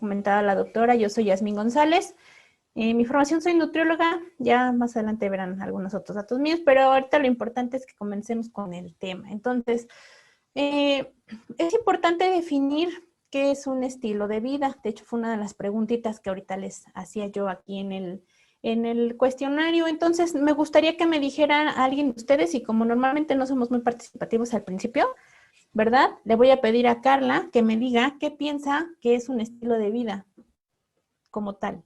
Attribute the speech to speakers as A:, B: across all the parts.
A: comentaba la doctora, yo soy Yasmín González. Mi formación soy nutrióloga, ya más adelante verán algunos otros datos míos, pero ahorita lo importante es que comencemos con el tema. Entonces, es importante definir qué es un estilo de vida. De hecho, fue una de las preguntitas que ahorita les hacía yo aquí en el cuestionario. Entonces, me gustaría que me dijeran a alguien de ustedes, y como normalmente no somos muy participativos al principio, ¿verdad? Le voy a pedir a Carla que me diga qué piensa que es un estilo de vida como tal.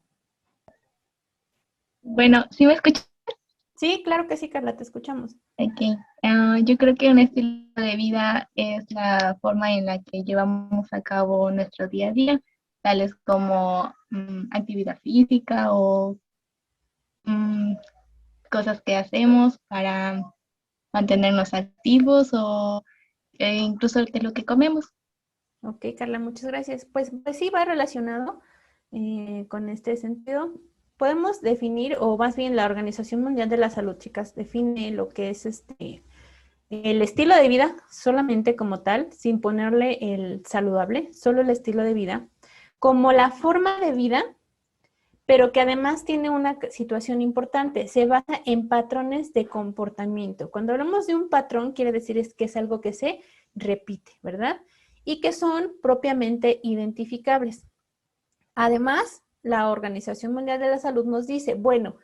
B: Bueno, ¿sí me escuchas?
A: Sí, claro que sí, Carla, te escuchamos.
B: Ok. Yo creo que un estilo de vida es la forma en la que llevamos a cabo nuestro día a día, tales como actividad física o mm, cosas que hacemos para mantenernos activos o incluso de lo que comemos.
A: Ok, Carla, muchas gracias. Pues sí, va relacionado con este sentido. Podemos definir, o más bien la Organización Mundial de la Salud, chicas, define lo que es el estilo de vida solamente como tal, sin ponerle el saludable, solo el estilo de vida, como la forma de vida, pero que además tiene una situación importante, se basa en patrones de comportamiento. Cuando hablamos de un patrón, quiere decir que es algo que se repite, ¿verdad? Y que son propiamente identificables. Además, la Organización Mundial de la Salud nos dice, bueno,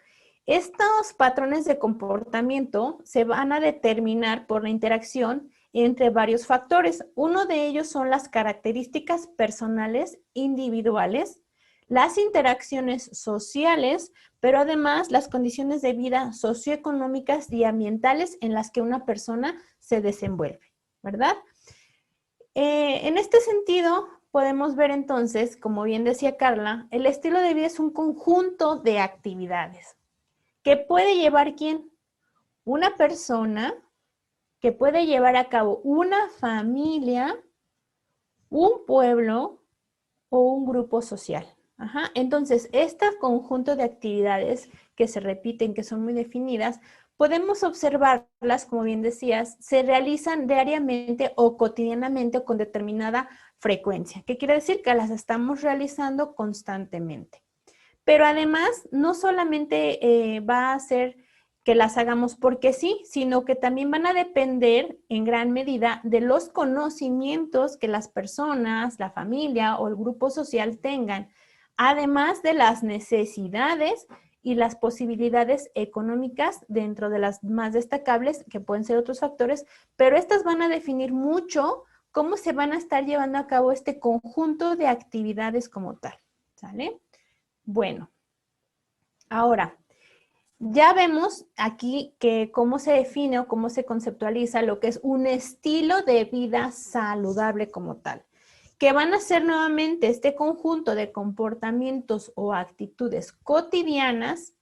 A: estos patrones de comportamiento se van a determinar por la interacción entre varios factores. Uno de ellos son las características personales individuales, las interacciones sociales, pero además las condiciones de vida socioeconómicas y ambientales en las que una persona se desenvuelve, ¿verdad? En este sentido, podemos ver entonces, como bien decía Carla, el estilo de vida es un conjunto de actividades que puede llevar ¿quién? Una persona, que puede llevar a cabo una familia, un pueblo o un grupo social. Ajá. Entonces, este conjunto de actividades que se repiten, que son muy definidas, podemos observarlas, como bien decías, se realizan diariamente o cotidianamente o con determinada frecuencia. ¿Qué quiere decir? Que las estamos realizando constantemente. Pero además, no solamente va a ser que las hagamos porque sí, sino que también van a depender en gran medida de los conocimientos que las personas, la familia o el grupo social tengan, además de las necesidades y las posibilidades económicas dentro de las más destacables, que pueden ser otros factores, pero estas van a definir mucho cómo se van a estar llevando a cabo este conjunto de actividades como tal, ¿sale? Bueno, ahora, ya vemos aquí que cómo se define o cómo se conceptualiza lo que es un estilo de vida saludable como tal, que van a ser nuevamente este conjunto de comportamientos o actitudes cotidianas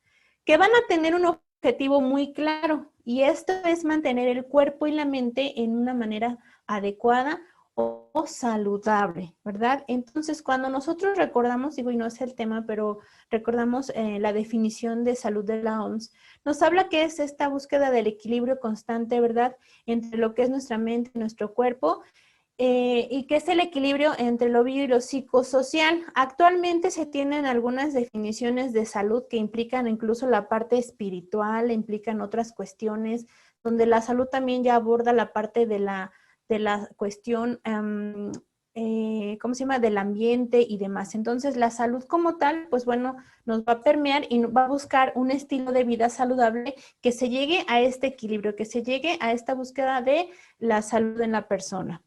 A: que van a tener un objetivo muy claro, y esto es mantener el cuerpo y la mente en una manera adecuada o saludable, ¿verdad? Entonces, cuando nosotros recordamos, digo, y no es el tema, pero recordamos la definición de salud de la OMS, nos habla que es esta búsqueda del equilibrio constante, ¿verdad? Entre lo que es nuestra mente y nuestro cuerpo, y que es el equilibrio entre lo bio y lo psicosocial. Actualmente se tienen algunas definiciones de salud que implican incluso la parte espiritual, implican otras cuestiones, donde la salud también ya aborda la parte de la cuestión, ¿cómo se llama?, del ambiente y demás. Entonces, la salud como tal, pues bueno, nos va a permear y va a buscar un estilo de vida saludable que se llegue a este equilibrio, que se llegue a esta búsqueda de la salud en la persona.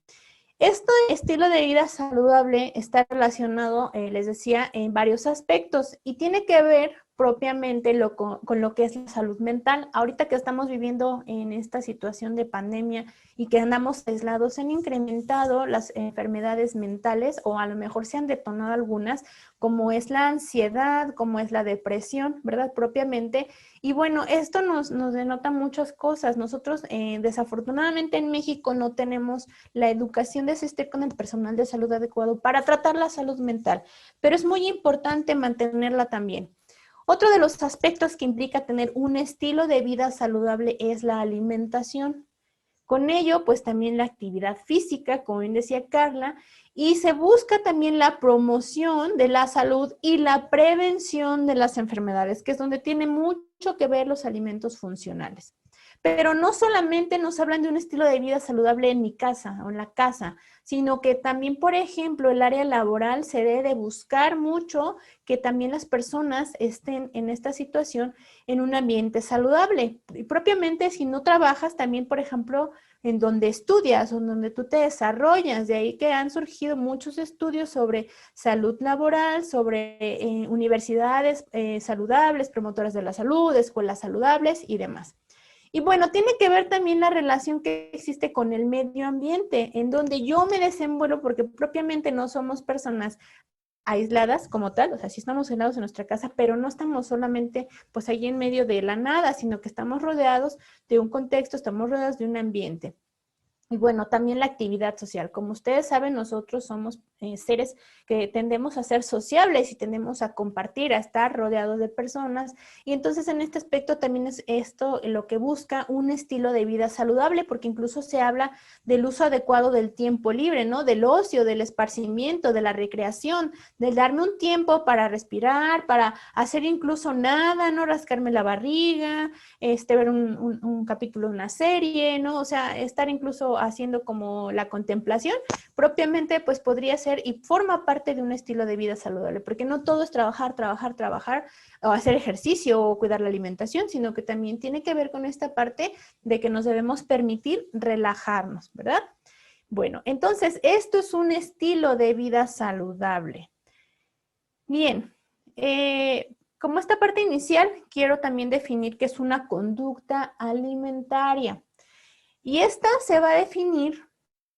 A: Este estilo de vida saludable está relacionado, les decía, en varios aspectos y tiene que ver propiamente con lo que es la salud mental. Ahorita que estamos viviendo en esta situación de pandemia y que andamos aislados, se han incrementado las enfermedades mentales, o a lo mejor se han detonado algunas, como es la ansiedad, como es la depresión, ¿verdad? Propiamente. Y bueno, esto nos denota muchas cosas. Nosotros, desafortunadamente en México no tenemos la educación de asistir con el personal de salud adecuado para tratar la salud mental, pero es muy importante mantenerla también. Otro de los aspectos que implica tener un estilo de vida saludable es la alimentación. Con ello, pues también la actividad física, como bien decía Carla, Y se busca también la promoción de la salud y la prevención de las enfermedades, que es donde tiene mucho que ver los alimentos funcionales. Pero no solamente nos hablan de un estilo de vida saludable en mi casa o en la casa, sino que también, por ejemplo, el área laboral se debe de buscar mucho que también las personas estén en esta situación en un ambiente saludable. Y propiamente, si no trabajas, también, por ejemplo, en donde estudias o en donde tú te desarrollas. De ahí que han surgido muchos estudios sobre salud laboral, sobre universidades saludables, promotoras de la salud, escuelas saludables y demás. Y bueno, tiene que ver también la relación que existe con el medio ambiente, en donde yo me desenvuelvo, porque propiamente no somos personas aisladas como tal, o sea, sí estamos aislados en nuestra casa, pero no estamos solamente pues ahí en medio de la nada, sino que estamos rodeados de un contexto, estamos rodeados de un ambiente. Y bueno, también la actividad social. Como ustedes saben, nosotros somos seres que tendemos a ser sociables y tendemos a compartir, a estar rodeados de personas. Y entonces en este aspecto también es esto lo que busca un estilo de vida saludable, porque incluso se habla del uso adecuado del tiempo libre, ¿no? Del ocio, del esparcimiento, de la recreación, del darme un tiempo para respirar, para hacer incluso nada, no rascarme la barriga, ver un capítulo de una serie, ¿no? O sea, estar incluso haciendo como la contemplación, propiamente pues podría ser y forma parte de un estilo de vida saludable, porque no todo es trabajar, trabajar, trabajar, o hacer ejercicio o cuidar la alimentación, sino que también tiene que ver con esta parte de que nos debemos permitir relajarnos, ¿verdad? Bueno, entonces esto es un estilo de vida saludable. Bien, como esta parte inicial, quiero también definir qué es una conducta alimentaria. Y esta se va a definir,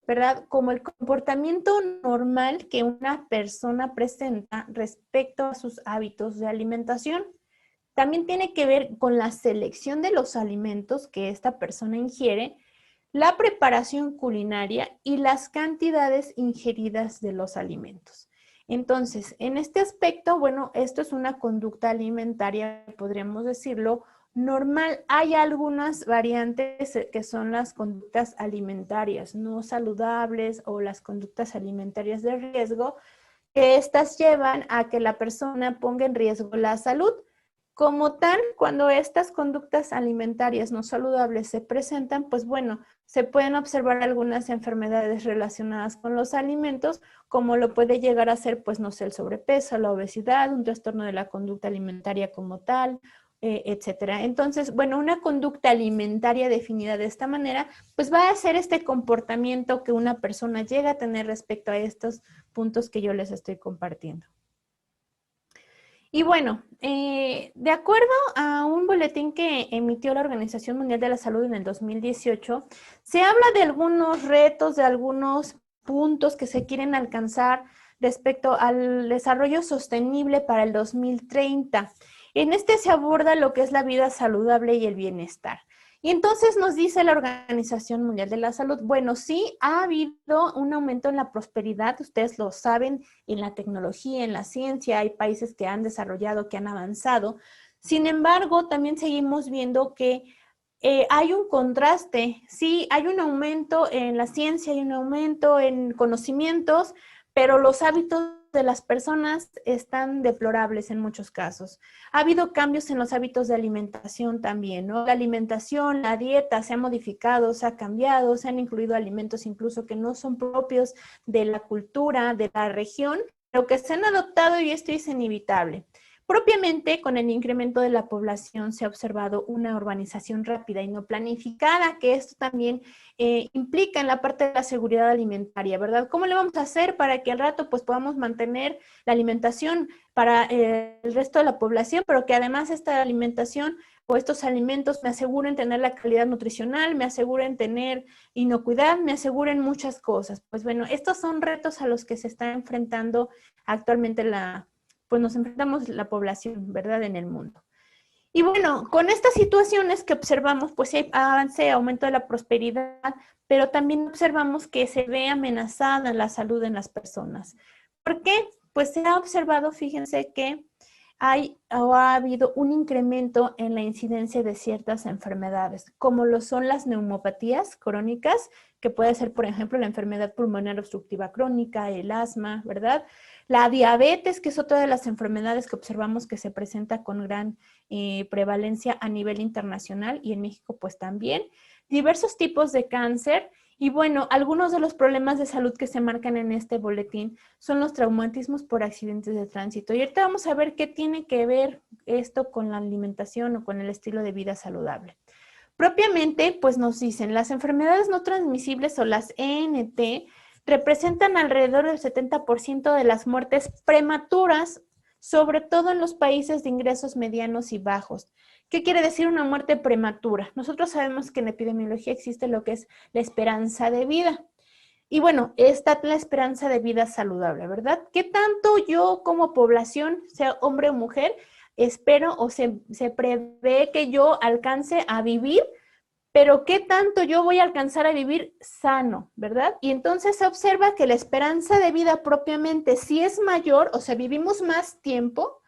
A: ¿verdad?, como el comportamiento normal que una persona presenta respecto a sus hábitos de alimentación. También tiene que ver con la selección de los alimentos que esta persona ingiere, la preparación culinaria y las cantidades ingeridas de los alimentos. Entonces, en este aspecto, bueno, esto es una conducta alimentaria, podríamos decirlo, normal. Hay algunas variantes que son las conductas alimentarias no saludables o las conductas alimentarias de riesgo, que estas llevan a que la persona ponga en riesgo la salud. Como tal, cuando estas conductas alimentarias no saludables se presentan, pues bueno, se pueden observar algunas enfermedades relacionadas con los alimentos, como lo puede llegar a ser, pues no sé, el sobrepeso, la obesidad, un trastorno de la conducta alimentaria como tal, etcétera. Entonces, bueno, una conducta alimentaria definida de esta manera, pues va a ser este comportamiento que una persona llega a tener respecto a estos puntos que yo les estoy compartiendo. Y bueno, de acuerdo a un boletín que emitió la Organización Mundial de la Salud en el 2018, se habla de algunos retos, de algunos puntos que se quieren alcanzar respecto al desarrollo sostenible para el 2030. En este se aborda lo que es la vida saludable y el bienestar. Y entonces nos dice la Organización Mundial de la Salud, bueno, sí ha habido un aumento en la prosperidad, ustedes lo saben, en la tecnología, en la ciencia, hay países que han desarrollado, que han avanzado. Sin embargo, también seguimos viendo que hay un contraste, sí, hay un aumento en la ciencia, hay un aumento en conocimientos, pero los hábitos de las personas están deplorables en muchos casos. Ha habido cambios en los hábitos de alimentación también, ¿no? La alimentación, la dieta se ha modificado, se ha cambiado, se han incluido alimentos incluso que no son propios de la cultura, de la región, pero que se han adoptado y esto es inevitable. Propiamente, con el incremento de la población se ha observado una urbanización rápida y no planificada, que esto también implica en la parte de la seguridad alimentaria, ¿verdad? ¿Cómo le vamos a hacer para que al rato pues podamos mantener la alimentación para el resto de la población, pero que además esta alimentación o estos alimentos me aseguren tener la calidad nutricional, me aseguren tener inocuidad, me aseguren muchas cosas? Pues bueno, estos son retos a los que se está enfrentando actualmente pues nos enfrentamos la población, ¿verdad?, en el mundo. Y bueno, con estas situaciones que observamos, pues sí hay avance, aumento de la prosperidad, pero también observamos que se ve amenazada la salud en las personas. ¿Por qué? Pues se ha observado, fíjense, que hay o ha habido un incremento en la incidencia de ciertas enfermedades, como lo son las neumopatías crónicas, que puede ser, por ejemplo, la enfermedad pulmonar obstructiva crónica, el asma, ¿verdad? La diabetes, que es otra de las enfermedades que observamos que se presenta con gran prevalencia a nivel internacional y en México pues también. Diversos tipos de cáncer y bueno, algunos de los problemas de salud que se marcan en este boletín son los traumatismos por accidentes de tránsito. Y ahorita vamos a ver qué tiene que ver esto con la alimentación o con el estilo de vida saludable. Propiamente, pues nos dicen, las enfermedades no transmisibles o las ENT representan alrededor del 70% de las muertes prematuras, sobre todo en los países de ingresos medianos y bajos. ¿Qué quiere decir una muerte prematura? Nosotros sabemos que en epidemiología existe lo que es la esperanza de vida. Y bueno, está la esperanza de vida saludable, ¿verdad? ¿Qué tanto yo como población, sea hombre o mujer, espero o se prevé que yo alcance a vivir, pero qué tanto yo voy a alcanzar a vivir sano, ¿verdad? Y entonces se observa que la esperanza de vida propiamente sí es mayor, o sea, vivimos más tiempo,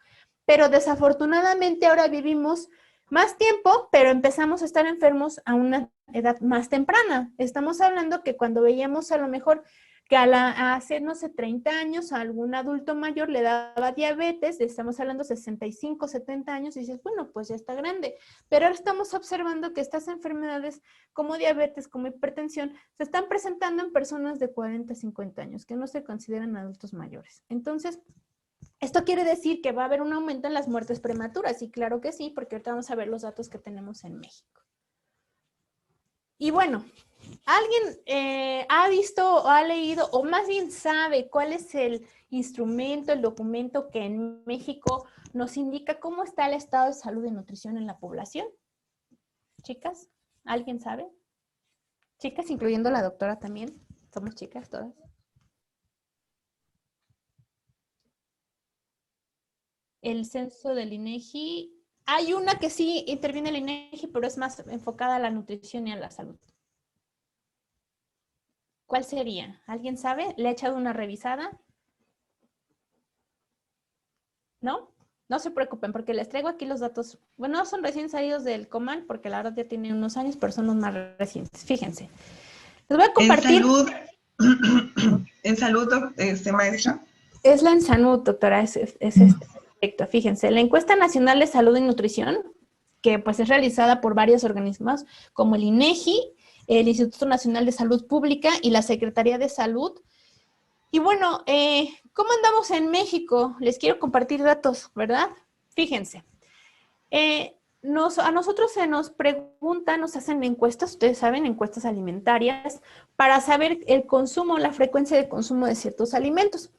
A: pero desafortunadamente ahora vivimos más tiempo, pero empezamos a estar enfermos a una edad más temprana. Estamos hablando que cuando veíamos a lo mejor que hace, no sé, 30 años a algún adulto mayor le daba diabetes, estamos hablando de 65, 70 años, y dices, bueno, pues ya está grande. Pero ahora estamos observando que estas enfermedades como diabetes, como hipertensión, se están presentando en personas de 40, 50 años, que no se consideran adultos mayores. Entonces, esto quiere decir que va a haber un aumento en las muertes prematuras, y claro que sí, porque ahorita vamos a ver los datos que tenemos en México. Y bueno, ¿alguien ha visto o ha leído, o más bien sabe cuál es el instrumento, el documento que en México nos indica cómo está el estado de salud y nutrición en la población? Chicas, ¿alguien sabe? Chicas, incluyendo la doctora también. Somos chicas todas. El censo del INEGI. Hay una que sí interviene el INEGI, pero es más enfocada a la nutrición y a la salud. ¿Cuál sería? ¿Alguien sabe? ¿Le ha echado una revisada? ¿No? No se preocupen, porque les traigo aquí los datos. Bueno, son recién salidos del COMAN, porque la verdad ya tiene unos años, pero son los más recientes. Fíjense. Les voy a compartir.
C: En salud, maestra.
A: Es la ENSANUD, doctora, es este aspecto. Fíjense, la encuesta nacional de salud y nutrición, que pues es realizada por varios organismos, como el INEGI, el Instituto Nacional de Salud Pública y la Secretaría de Salud. Y bueno, ¿cómo andamos en México? Les quiero compartir datos, ¿verdad? Fíjense. A nosotros se nos preguntan, nos hacen encuestas, ustedes saben, encuestas alimentarias, para saber el consumo, la frecuencia de consumo de ciertos alimentos.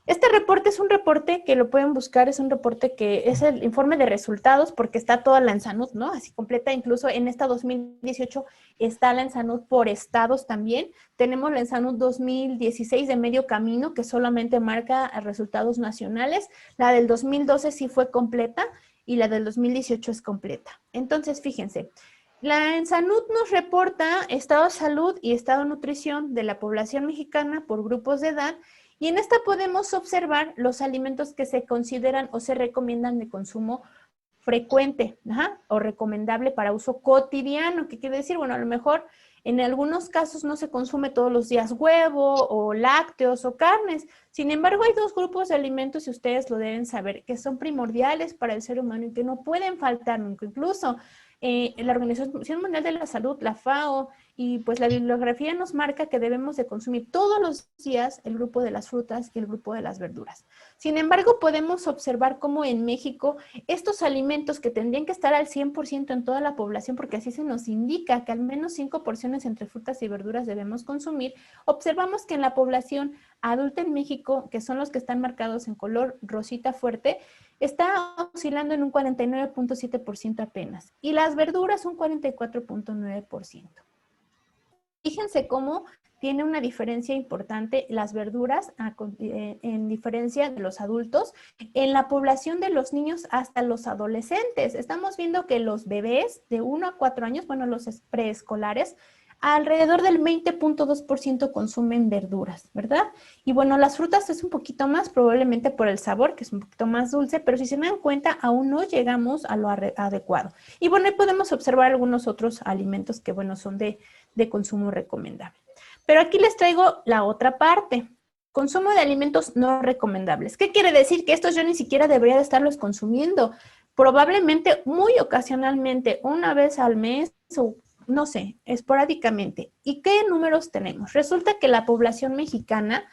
A: Este reporte es un reporte que lo pueden buscar, es un reporte que es el informe de resultados, porque está toda la ENSANUD, ¿no? Así completa, incluso en esta 2018 está la ENSANUD por estados también. Tenemos la ENSANUD 2016 de medio camino, que solamente marca resultados nacionales. La del 2012 sí fue completa y la del 2018 es completa. Entonces, fíjense, la ENSANUD nos reporta estado de salud y estado de nutrición de la población mexicana por grupos de edad. Y en esta podemos observar los alimentos que se consideran o se recomiendan de consumo frecuente, o recomendable para uso cotidiano. ¿Qué quiere decir? Bueno, a lo mejor en algunos casos no se consume todos los días huevo o lácteos o carnes. Sin embargo, hay dos grupos de alimentos, y ustedes lo deben saber, que son primordiales para el ser humano y que no pueden faltar nunca. Incluso la Organización Mundial de la Salud, la FAO, y pues la bibliografía nos marca que debemos de consumir todos los días el grupo de las frutas y el grupo de las verduras. Sin embargo, podemos observar cómo en México estos alimentos que tendrían que estar al 100% en toda la población, porque así se nos indica que al menos 5 porciones entre frutas y verduras debemos consumir, observamos que en la población adulta en México, que son los que están marcados en color rosita fuerte, está oscilando en un 49.7% apenas, y las verduras un 44.9%. Fíjense cómo tiene una diferencia importante las verduras en diferencia de los adultos en la población de los niños hasta los adolescentes. Estamos viendo que los bebés de 1 a 4 años, bueno, los preescolares, alrededor del 20.2% consumen verduras, ¿verdad? Y bueno, las frutas es un poquito más, probablemente por el sabor, que es un poquito más dulce, pero si se dan cuenta, aún no llegamos a lo adecuado. Y bueno, ahí podemos observar algunos otros alimentos que, bueno, son de consumo recomendable. Pero aquí les traigo la otra parte. Consumo de alimentos no recomendables. ¿Qué quiere decir? Que estos yo ni siquiera debería de estarlos consumiendo. Probablemente, muy ocasionalmente, una vez al mes o no sé, esporádicamente. ¿Y qué números tenemos? Resulta que la población mexicana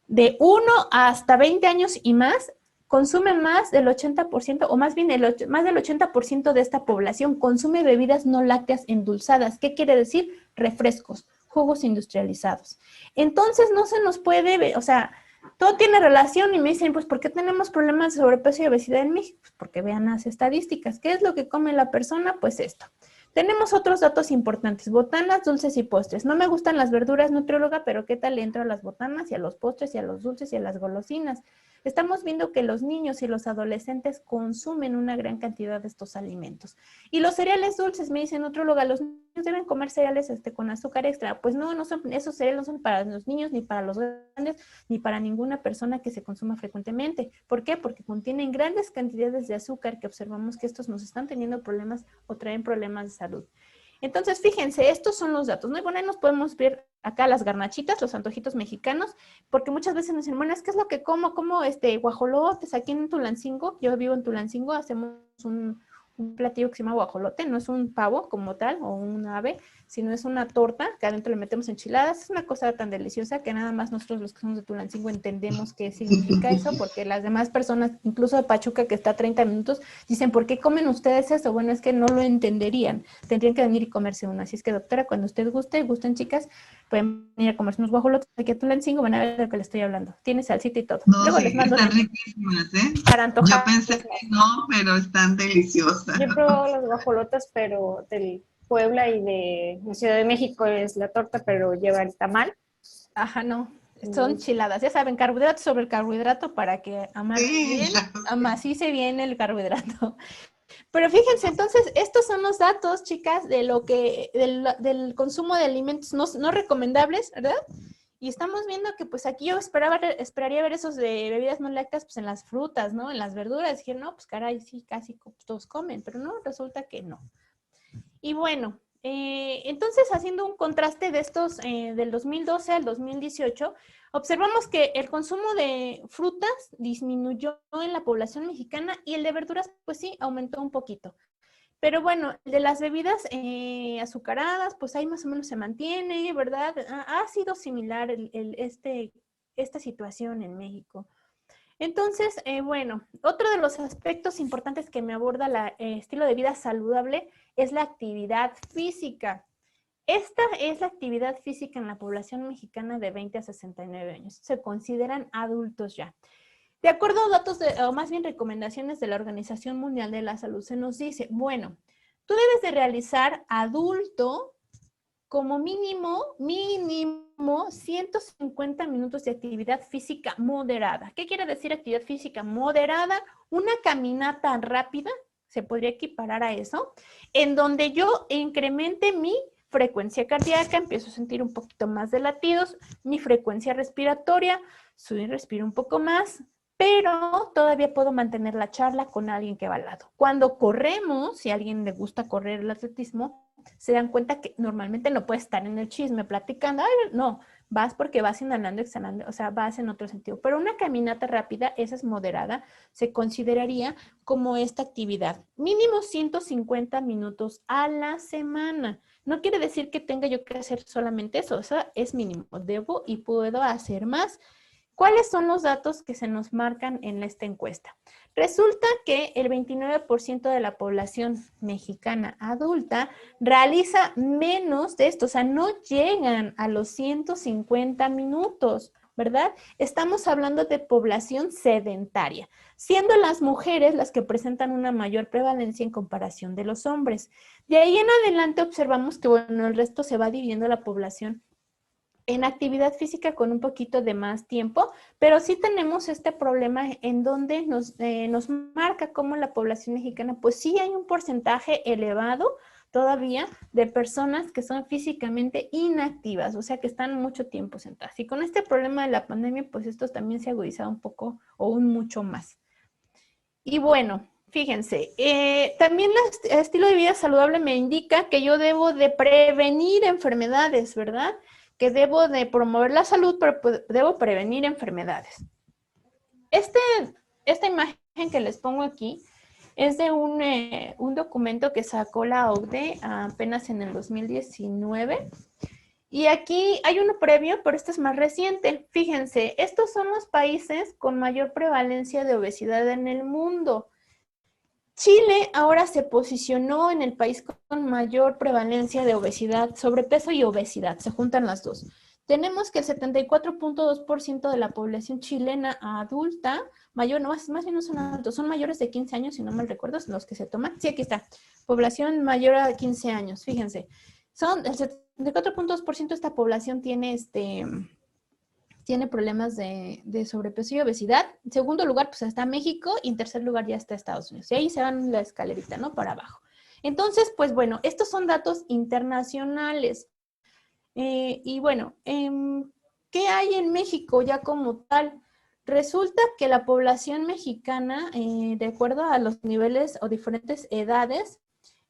A: de 1 hasta 20 años y más consume más del 80%, o más bien más del 80% de esta población consume bebidas no lácteas endulzadas. ¿Qué quiere decir? Refrescos, jugos industrializados. Entonces no se nos puede, o sea, todo tiene relación y me dicen, pues, ¿por qué tenemos problemas de sobrepeso y obesidad en México? Pues porque vean las estadísticas. ¿Qué es lo que come la persona? Pues esto. Tenemos otros datos importantes, botanas, dulces y postres. No me gustan las verduras, nutrióloga, pero ¿qué tal le entro a las botanas y a los postres y a los dulces y a las golosinas? Estamos viendo que los niños y los adolescentes consumen una gran cantidad de estos alimentos. Y los cereales dulces, me dice nutrióloga, los niños deben comer cereales con azúcar extra. Pues no, esos cereales no son para los niños, ni para los grandes, ni para ninguna persona que se consuma frecuentemente. ¿Por qué? Porque contienen grandes cantidades de azúcar que observamos que estos nos están teniendo problemas o traen problemas de salud. Entonces, fíjense, estos son los datos, ¿no? Y bueno, ahí nos podemos ver acá las garnachitas, los antojitos mexicanos, porque muchas veces nos dicen, bueno, es que es lo que como guajolotes aquí en Tulancingo. Yo vivo en Tulancingo, hacemos un platillo que se llama guajolote, no es un pavo como tal o un ave, sino es una torta que adentro le metemos enchiladas. Es una cosa tan deliciosa que nada más nosotros los que somos de Tulancingo entendemos qué significa eso, porque las demás personas, incluso de Pachuca que está a 30 minutos, dicen, ¿por qué comen ustedes eso? Bueno, es que no lo entenderían, tendrían que venir y comerse uno. Así es que, doctora, cuando usted gusten chicas, pueden venir a comerse unos guajolotes aquí a Tulancingo, van a ver de lo que les estoy hablando. Tiene salsita y todo.
C: No,
A: Luego
C: sí,
A: les mando
C: están riquísimas, ¿eh?
A: para antojar.
C: Yo pensé que no, pero están deliciosas.
D: Yo he probado las guajolotas, pero del Puebla y de Ciudad de México es la torta, pero lleva el tamal.
A: Ajá, no. Son enchiladas, ya saben, carbohidrato sobre el carbohidrato para que amacice bien el carbohidrato. Pero fíjense, entonces, estos son los datos, chicas, de lo que, del consumo de alimentos no recomendables, ¿verdad? Y estamos viendo que pues aquí yo esperaría ver esos de bebidas no lácteas pues en las frutas, ¿no? En las verduras. Dije, no, pues caray, sí, casi todos comen, pero no, resulta que no. Y bueno, entonces haciendo un contraste de estos del 2012 al 2018, observamos que el consumo de frutas disminuyó en la población mexicana y el de verduras pues sí, aumentó un poquito. Pero bueno, el de las bebidas azucaradas, pues ahí más o menos se mantiene, ¿verdad? Ha sido similar esta situación en México. Entonces, bueno, otro de los aspectos importantes que me aborda el estilo de vida saludable es la actividad física. Esta es la actividad física en la población mexicana de 20 a 69 años. Se consideran adultos ya. De acuerdo a datos, o más bien recomendaciones de la Organización Mundial de la Salud, se nos dice, bueno, tú debes de realizar adulto como mínimo 150 minutos de actividad física moderada. ¿Qué quiere decir actividad física moderada? Una caminata rápida, se podría equiparar a eso, en donde yo incremente mi frecuencia cardíaca, empiezo a sentir un poquito más de latidos, mi frecuencia respiratoria, respiro un poco más, pero todavía puedo mantener la charla con alguien que va al lado. Cuando corremos, si a alguien le gusta correr el atletismo, se dan cuenta que normalmente no puedes estar en el chisme platicando, ay, no, vas porque vas inhalando, exhalando, o sea, vas en otro sentido. Pero una caminata rápida, esa es moderada, se consideraría como esta actividad. Mínimo 150 minutos a la semana. No quiere decir que tenga yo que hacer solamente eso, o sea, es mínimo. Debo y puedo hacer más. ¿Cuáles son los datos que se nos marcan en esta encuesta? Resulta que el 29% de la población mexicana adulta realiza menos de esto, o sea, no llegan a los 150 minutos, ¿verdad? Estamos hablando de población sedentaria, siendo las mujeres las que presentan una mayor prevalencia en comparación de los hombres. De ahí en adelante observamos que, bueno, el resto se va dividiendo la población en actividad física con un poquito de más tiempo, pero sí tenemos este problema en donde nos marca cómo la población mexicana, pues sí hay un porcentaje elevado todavía de personas que son físicamente inactivas, o sea que están mucho tiempo sentadas. Y con este problema de la pandemia, pues esto también se ha agudizado un poco o un mucho más. Y bueno, fíjense, también el estilo de vida saludable me indica que yo debo de prevenir enfermedades, ¿verdad? que debo de promover la salud, pero debo prevenir enfermedades. Esta imagen que les pongo aquí es de un documento que sacó la OCDE apenas en el 2019. Y aquí hay uno previo, pero este es más reciente. Fíjense, estos son los países con mayor prevalencia de obesidad en el mundo. Chile ahora se posicionó en el país con mayor prevalencia de obesidad, sobrepeso y obesidad, se juntan las dos. Tenemos que el 74.2% de la población chilena adulta, mayor, no, más bien no son adultos, son mayores de 15 años, si no mal recuerdo, son los que se toman. Sí, aquí está, población mayor a 15 años, fíjense. El 74.2% de esta población tiene problemas de sobrepeso y obesidad. En segundo lugar, pues está México y en tercer lugar ya está Estados Unidos. Y ahí se van la escalerita, ¿no? Para abajo. Entonces, pues bueno, estos son datos internacionales. Y bueno, ¿qué hay en México ya como tal? Resulta que la población mexicana, de acuerdo a los niveles o diferentes edades,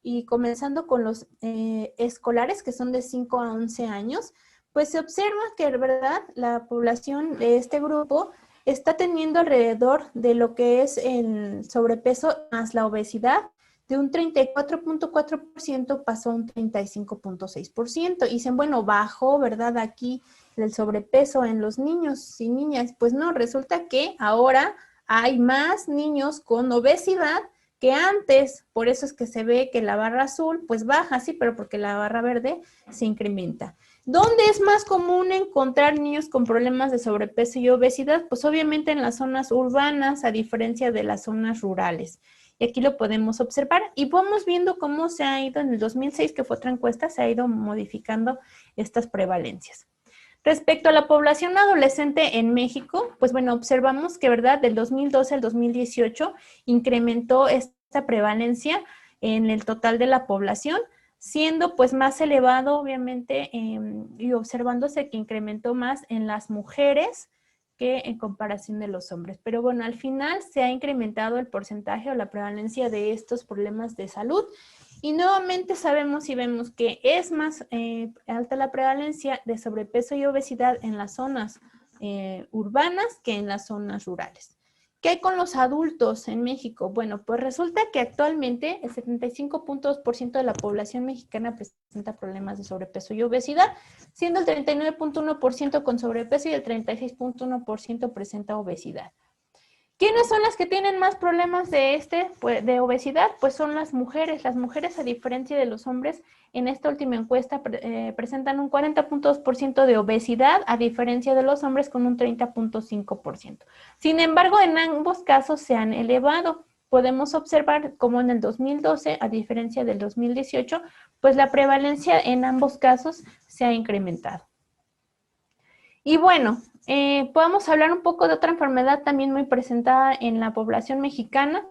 A: y comenzando con los escolares, que son de 5 a 11 años, pues se observa que, ¿verdad?, la población de este grupo está teniendo alrededor de lo que es el sobrepeso más la obesidad, de un 34.4% pasó a un 35.6%. Y dicen, bueno, bajó, ¿verdad?, aquí el sobrepeso en los niños y niñas. Pues no, resulta que ahora hay más niños con obesidad que antes. Por eso es que se ve que la barra azul pues baja, sí, pero porque la barra verde se incrementa. ¿Dónde es más común encontrar niños con problemas de sobrepeso y obesidad? Pues obviamente en las zonas urbanas, a diferencia de las zonas rurales. Y aquí lo podemos observar y vamos viendo cómo se ha ido en el 2006, que fue otra encuesta, se ha ido modificando estas prevalencias. Respecto a la población adolescente en México, pues bueno, observamos que, ¿verdad?, del 2012 al 2018 incrementó esta prevalencia en el total de la población, siendo pues más elevado, obviamente, y observándose que incrementó más en las mujeres que en comparación de los hombres. Pero bueno, al final se ha incrementado el porcentaje o la prevalencia de estos problemas de salud. Y nuevamente sabemos y vemos que es más alta la prevalencia de sobrepeso y obesidad en las zonas urbanas que en las zonas rurales. ¿Qué hay con los adultos en México? Bueno, pues resulta que actualmente el 75.2% de la población mexicana presenta problemas de sobrepeso y obesidad, siendo el 39.1% con sobrepeso y el 36.1% presenta obesidad. ¿Quiénes son las que tienen más problemas de obesidad? Pues son las mujeres. Las mujeres, a diferencia de los hombres, en esta última encuesta presentan un 40.2% de obesidad, a diferencia de los hombres con un 30.5%. Sin embargo, en ambos casos se han elevado. Podemos observar cómo en el 2012, a diferencia del 2018, pues la prevalencia en ambos casos se ha incrementado. Y bueno, podemos hablar un poco de otra enfermedad también muy presentada en la población mexicana,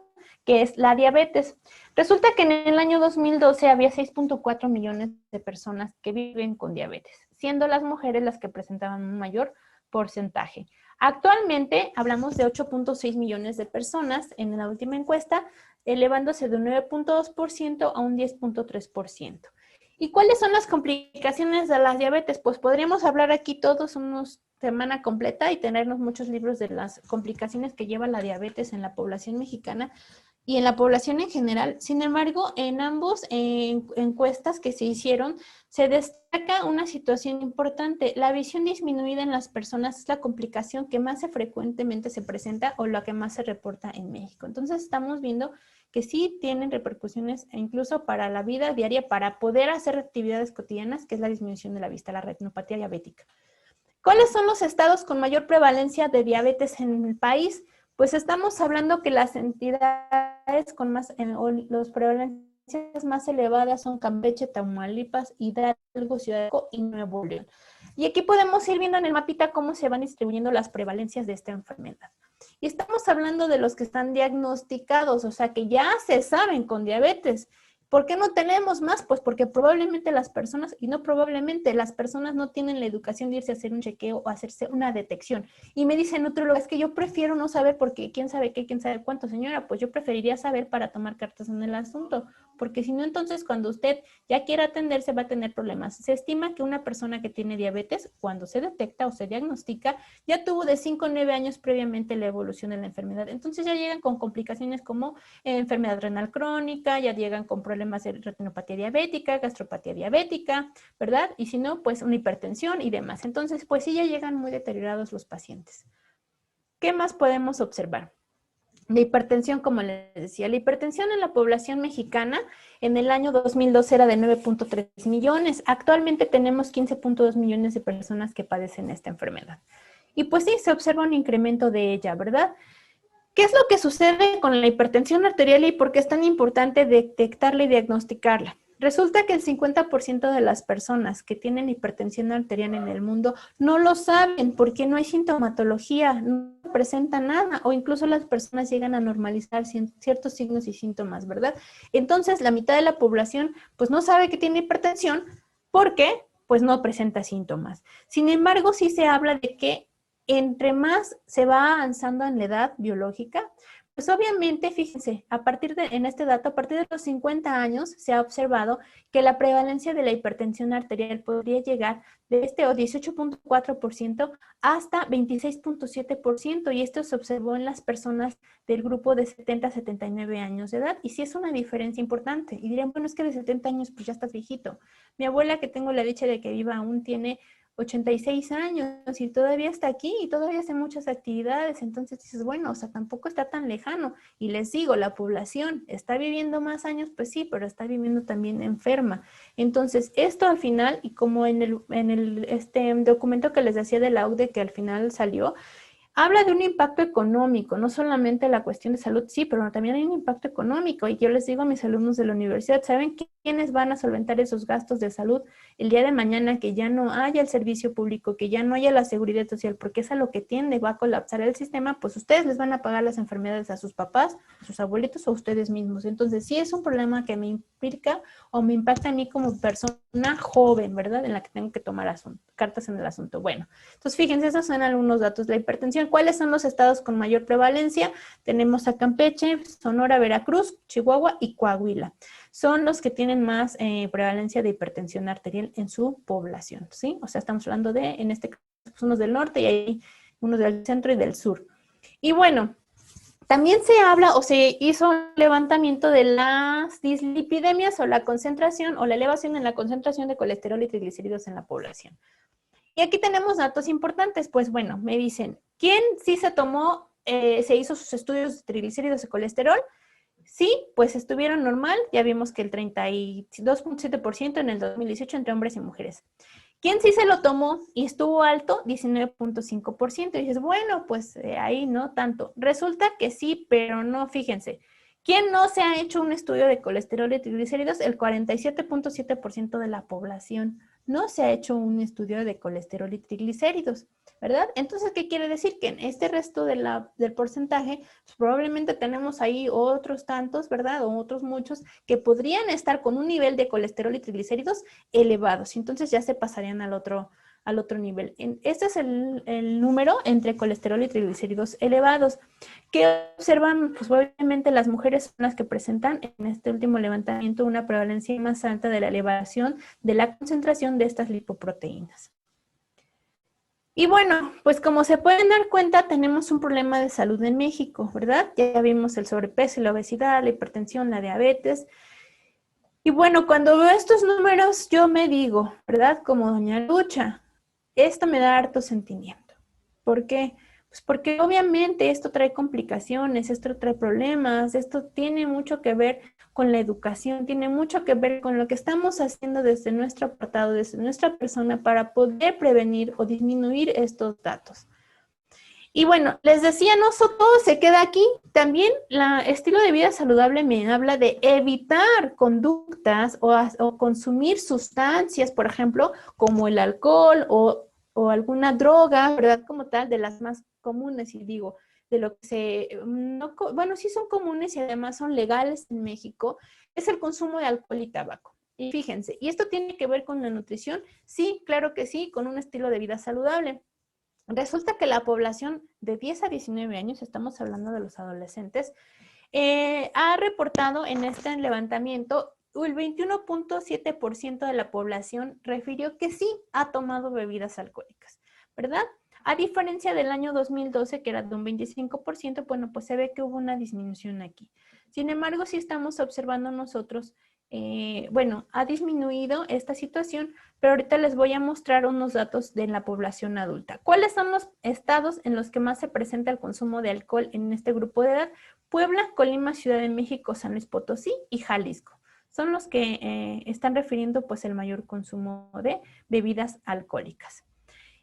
A: que es la diabetes. Resulta que en el año 2012 había 6.4 millones de personas que viven con diabetes, siendo las mujeres las que presentaban un mayor porcentaje. Actualmente hablamos de 8.6 millones de personas en la última encuesta, elevándose de un 9.2% a un 10.3%. ¿Y cuáles son las complicaciones de la diabetes? Pues podríamos hablar aquí todos una semana completa y tenernos muchos libros de las complicaciones que lleva la diabetes en la población mexicana y en la población en general. Sin embargo, en ambos encuestas que se hicieron, se destaca una situación importante. La visión disminuida en las personas es la complicación que más frecuentemente se presenta o la que más se reporta en México. Entonces, estamos viendo que sí tienen repercusiones incluso para la vida diaria, para poder hacer actividades cotidianas, que es la disminución de la vista, la retinopatía diabética. ¿Cuáles son los estados con mayor prevalencia de diabetes en el país? Pues estamos hablando que las entidades con las prevalencias más elevadas son Campeche, Tamaulipas, Hidalgo, Ciudad de México y Nuevo León. Y aquí podemos ir viendo en el mapita cómo se van distribuyendo las prevalencias de esta enfermedad. Y estamos hablando de los que están diagnosticados, o sea, que ya se saben con diabetes. ¿Por qué no tenemos más? Pues porque probablemente las personas, y no probablemente, las personas no tienen la educación de irse a hacer un chequeo o hacerse una detección. Y me dice nutróloga, es que yo prefiero no saber porque quién sabe qué, quién sabe cuánto. Señora, pues yo preferiría saber para tomar cartas en el asunto, porque si no, entonces cuando usted ya quiera atenderse va a tener problemas. Se estima que una persona que tiene diabetes, cuando se detecta o se diagnostica, ya tuvo de 5 a 9 años previamente la evolución de la enfermedad. Entonces ya llegan con complicaciones como enfermedad renal crónica, ya llegan con problemas de retinopatía diabética, gastropatía diabética, ¿verdad? Y si no, pues una hipertensión y demás. Entonces, pues sí ya llegan muy deteriorados los pacientes. ¿Qué más podemos observar? La hipertensión, como les decía, la hipertensión en la población mexicana en el año 2002 era de 9.3 millones. Actualmente tenemos 15.2 millones de personas que padecen esta enfermedad. Y pues sí, se observa un incremento de ella, ¿verdad? ¿Qué es lo que sucede con la hipertensión arterial y por qué es tan importante detectarla y diagnosticarla? Resulta que el 50% de las personas que tienen hipertensión arterial en el mundo no lo saben porque no hay sintomatología, no presenta nada o incluso las personas llegan a normalizar ciertos signos y síntomas, ¿verdad? Entonces, la mitad de la población pues no sabe que tiene hipertensión porque pues no presenta síntomas. Sin embargo, sí se habla de que entre más se va avanzando en la edad biológica, pues obviamente, fíjense, en este dato, a partir de los 50 años se ha observado que la prevalencia de la hipertensión arterial podría llegar de 18.4% hasta 26.7%, y esto se observó en las personas del grupo de 70 a 79 años de edad, y sí es una diferencia importante. Y dirían, bueno, es que de 70 años pues ya estás viejito. Mi abuela, que tengo la dicha de que viva aún, tiene 86 años y todavía está aquí y todavía hace muchas actividades. Entonces dices, bueno, o sea, tampoco está tan lejano. Y les digo, la población está viviendo más años, pues sí, pero está viviendo también enferma. Entonces, esto al final, y como en este documento que les decía de la UDE que al final salió, habla de un impacto económico, no solamente la cuestión de salud, sí, pero también hay un impacto económico. Y yo les digo a mis alumnos de la universidad, ¿saben quiénes van a solventar esos gastos de salud el día de mañana que ya no haya el servicio público, que ya no haya la seguridad social? Porque es a lo que tiende, va a colapsar el sistema, pues ustedes les van a pagar las enfermedades a sus papás, a sus abuelitos o a ustedes mismos. Entonces, sí es un problema que me implica o me impacta a mí como persona joven, ¿verdad? En la que tengo que tomar cartas en el asunto. Bueno, entonces fíjense, esos son algunos datos. La hipertensión, ¿cuáles son los estados con mayor prevalencia? Tenemos a Campeche, Sonora, Veracruz, Chihuahua y Coahuila. Son los que tienen más prevalencia de hipertensión arterial en su población, ¿sí? O sea, estamos hablando de, en este caso, unos del norte y hay unos del centro y del sur. Y bueno, también se habla o se hizo un levantamiento de las dislipidemias o la concentración o la elevación en la concentración de colesterol y triglicéridos en la población. Y aquí tenemos datos importantes. Pues bueno, me dicen, ¿quién sí se hizo sus estudios de triglicéridos y colesterol? Sí, pues estuvieron normal. Ya vimos que el 32.7% en el 2018 entre hombres y mujeres. ¿Quién sí se lo tomó y estuvo alto? 19.5%. Y dices, bueno, pues ahí no tanto. Resulta que sí, pero no, fíjense. ¿Quién no se ha hecho un estudio de colesterol y triglicéridos? El 47.7% de la población no se ha hecho un estudio de colesterol y triglicéridos, ¿verdad? Entonces, ¿qué quiere decir? Que en este resto del porcentaje, pues probablemente tenemos ahí otros tantos, ¿verdad? O otros muchos que podrían estar con un nivel de colesterol y triglicéridos elevados. Entonces ya se pasarían al otro nivel. Este es el número entre colesterol y triglicéridos elevados. ¿Qué observan? Pues obviamente las mujeres son las que presentan en este último levantamiento una prevalencia más alta de la elevación de la concentración de estas lipoproteínas. Y bueno, pues como se pueden dar cuenta, tenemos un problema de salud en México, ¿verdad? Ya vimos el sobrepeso y la obesidad, la hipertensión, la diabetes. Y bueno, cuando veo estos números, yo me digo, ¿verdad? Como doña Lucha, esto me da harto sentimiento. ¿Por qué? Pues porque obviamente esto trae complicaciones, esto trae problemas, esto tiene mucho que ver con la educación, tiene mucho que ver con lo que estamos haciendo desde nuestro apartado, desde nuestra persona para poder prevenir o disminuir estos datos. Y bueno, les decía, no todo se queda aquí. También el estilo de vida saludable me habla de evitar conductas o consumir sustancias, por ejemplo, como el alcohol o alguna droga, ¿verdad? Como tal, de las más comunes. Y digo, de lo que bueno, sí son comunes y además son legales en México, es el consumo de alcohol y tabaco. Y fíjense, ¿y esto tiene que ver con la nutrición? Sí, claro que sí, con un estilo de vida saludable. Resulta que la población de 10 a 19 años, estamos hablando de los adolescentes, ha reportado en este levantamiento el 21.7% de la población refirió que sí ha tomado bebidas alcohólicas, ¿verdad? A diferencia del año 2012, que era de un 25%, bueno, pues se ve que hubo una disminución aquí. Sin embargo, sí estamos observando nosotros, bueno, ha disminuido esta situación, pero ahorita les voy a mostrar unos datos de la población adulta. ¿Cuáles son los estados en los que más se presenta el consumo de alcohol en este grupo de edad? Puebla, Colima, Ciudad de México, San Luis Potosí y Jalisco. Son los que están refiriendo pues el mayor consumo de bebidas alcohólicas.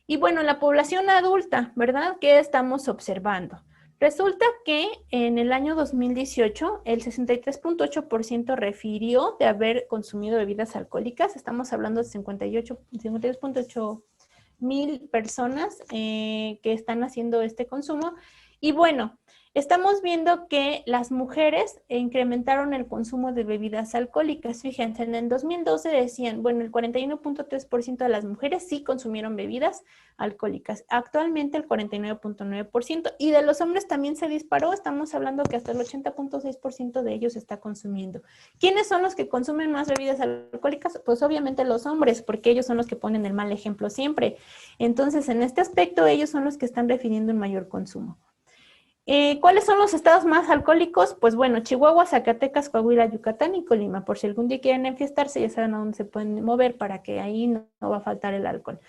A: Y bueno, la población adulta, ¿verdad? ¿Qué estamos observando? Resulta que en el año 2018 el 63.8% refirió de haber consumido bebidas alcohólicas. Estamos hablando de 52.8 mil personas que están haciendo este consumo. Y bueno, estamos viendo que las mujeres incrementaron el consumo de bebidas alcohólicas. Fíjense, en el 2012 decían, bueno, el 41.3% de las mujeres sí consumieron bebidas alcohólicas. Actualmente el 49.9%. Y de los hombres también se disparó. Estamos hablando que hasta el 80.6% de ellos está consumiendo. ¿Quiénes son los que consumen más bebidas alcohólicas? Pues obviamente los hombres, porque ellos son los que ponen el mal ejemplo siempre. Entonces, en este aspecto, ellos son los que están refiriendo un mayor consumo. ¿Cuáles son los estados más alcohólicos? Pues bueno, Chihuahua, Zacatecas, Coahuila, Yucatán y Colima. Por si algún día quieren enfiestarse, ya saben a dónde se pueden mover para que ahí no va a faltar el alcohol.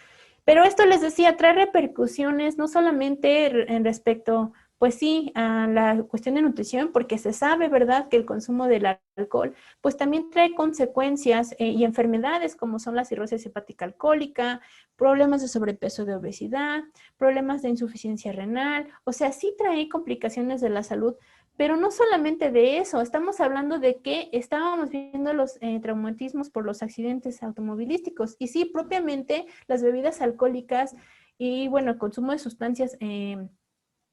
A: Pero esto les decía, trae repercusiones no solamente en respecto, pues sí, a la cuestión de nutrición, porque se sabe, ¿verdad?, que el consumo del alcohol, pues también trae consecuencias y enfermedades como son la cirrosis hepática alcohólica, problemas de sobrepeso, de obesidad, problemas de insuficiencia renal, o sea, sí trae complicaciones de la salud, pero no solamente de eso, estamos hablando de que estábamos viendo los traumatismos por los accidentes automovilísticos y sí, propiamente las bebidas alcohólicas y bueno, el consumo de sustancias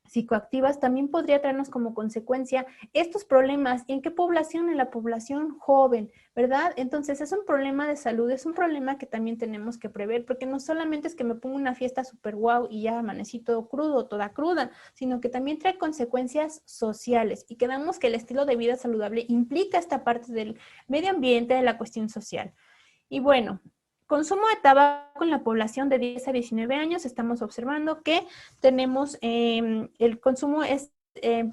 A: psicoactivas también podría traernos como consecuencia estos problemas. ¿En qué población? En la población joven, ¿verdad? Entonces es un problema de salud, es un problema que también tenemos que prever, porque no solamente es que me pongo una fiesta súper guau y ya amanecí todo crudo, toda cruda, sino que también trae consecuencias sociales y quedamos que el estilo de vida saludable implica esta parte del medio ambiente, de la cuestión social. Y bueno, consumo de tabaco en la población de 10 a 19 años, estamos observando que tenemos el consumo es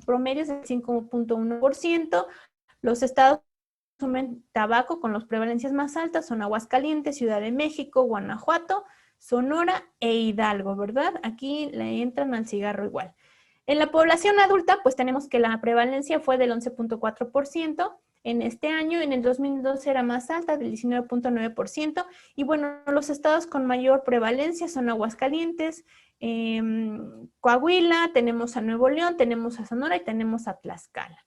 A: promedio es del 5.1%. Los estados que consumen tabaco con las prevalencias más altas son Aguascalientes, Ciudad de México, Guanajuato, Sonora e Hidalgo, ¿verdad? Aquí le entran al cigarro igual. En la población adulta, pues tenemos que la prevalencia fue del 11.4%. En este año, en el 2012 era más alta, del 19.9%. Y bueno, los estados con mayor prevalencia son Aguascalientes, Coahuila, tenemos a Nuevo León, tenemos a Sonora y tenemos a Tlaxcala.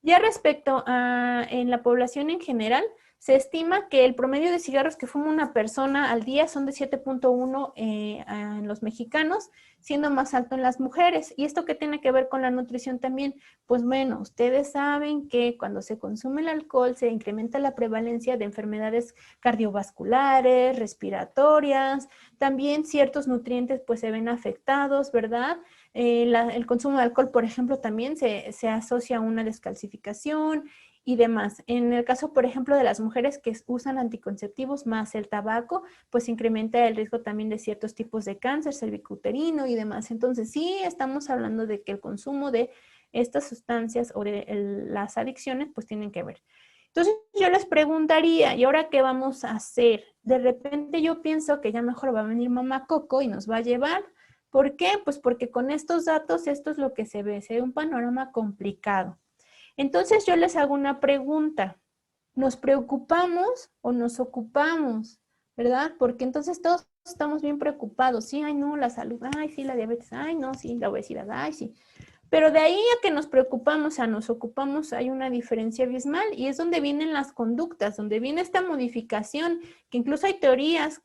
A: Ya respecto a en la población en general, se estima que el promedio de cigarros que fuma una persona al día son de 7.1 en los mexicanos, siendo más alto en las mujeres. ¿Y esto qué tiene que ver con la nutrición también? Pues bueno, ustedes saben que cuando se consume el alcohol se incrementa la prevalencia de enfermedades cardiovasculares, respiratorias, también ciertos nutrientes pues se ven afectados, ¿verdad? El consumo de alcohol, por ejemplo, también se asocia a una descalcificación y demás. En el caso, por ejemplo, de las mujeres que usan anticonceptivos más el tabaco, pues incrementa el riesgo también de ciertos tipos de cáncer cervicuterino y demás. Entonces, sí estamos hablando de que el consumo de estas sustancias o de las adicciones, pues tienen que ver. Entonces, yo les preguntaría, ¿y ahora qué vamos a hacer? De repente yo pienso que ya mejor va a venir mamá Coco y nos va a llevar. ¿Por qué? Pues porque con estos datos esto es lo que se ve un panorama complicado. Entonces yo les hago una pregunta. ¿Nos preocupamos o nos ocupamos? ¿Verdad? Porque entonces todos estamos bien preocupados. Sí, ay no, la salud, ay sí, la diabetes, ay no, sí, la obesidad, ay sí. Pero de ahí a que nos preocupamos, a nos ocupamos, hay una diferencia abismal y es donde vienen las conductas, donde viene esta modificación, que incluso hay teorías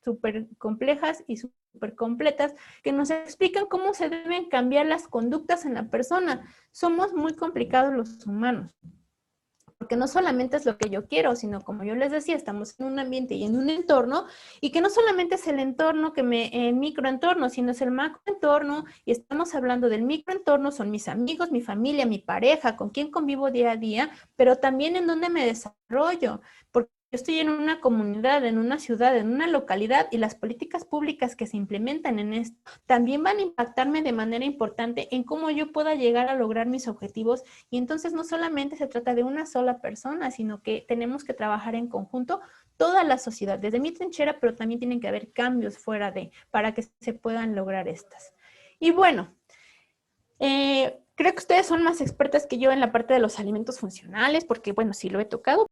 A: súper complejas y súper completas que nos explican cómo se deben cambiar las conductas en la persona. Somos muy complicados los humanos, porque no solamente es lo que yo quiero, sino como yo les decía, estamos en un ambiente y en un entorno, y que no solamente es el entorno el microentorno, sino es el macroentorno, y estamos hablando del microentorno, son mis amigos, mi familia, mi pareja, con quien convivo día a día, pero también en donde me desarrollo, porque yo estoy en una comunidad, en una ciudad, en una localidad, y las políticas públicas que se implementan en esto también van a impactarme de manera importante en cómo yo pueda llegar a lograr mis objetivos. Y entonces no solamente se trata de una sola persona, sino que tenemos que trabajar en conjunto toda la sociedad, desde mi trinchera, pero también tienen que haber cambios fuera para que se puedan lograr estas. Y bueno, creo que ustedes son más expertas que yo en la parte de los alimentos funcionales, porque bueno, sí lo he tocado,